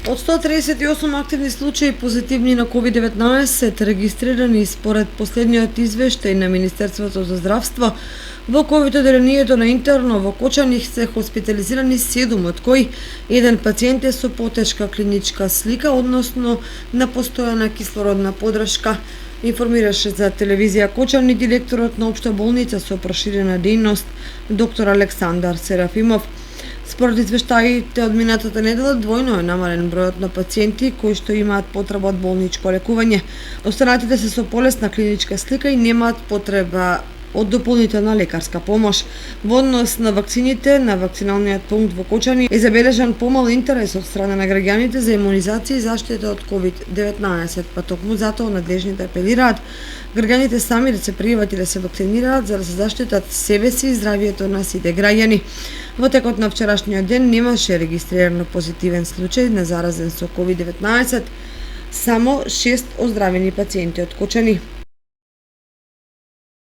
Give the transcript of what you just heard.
Од 138 активни случаи позитивни на COVID-19 регистрирани според последниот извештај на Министерството за здравство, во ковид одделението на интерно во Кочани се хоспитализирани 7, од кои еден пациент е со потешка клиничка слика, односно на постојана кислородна поддршка. Информираше за телевизија Кочани директорот на Општа болница со проширена дејност доктор Александар Серафимов. Според извештаите од минатата недела двојно е намален бројот на пациенти кои што имаат потреба од болничко лекување. Останатите се со полесна клиничка слика и немаат потреба од дополнителна лекарска помош. Во однос на вакцините, на вакциналниот пункт во Кочани е забележан помал интерес од страна на граѓаните за имунизација и заштита од COVID-19, па токму затоа надлежните апелираат граѓаните сами да се пријават и да се вакцинираат за да се заштитат себе си и здравието на сите граѓани. Во текот на вчерашниот ден немаше регистрирано позитивен случај на заразен со COVID-19, само 6 оздравени пациенти од Кочани.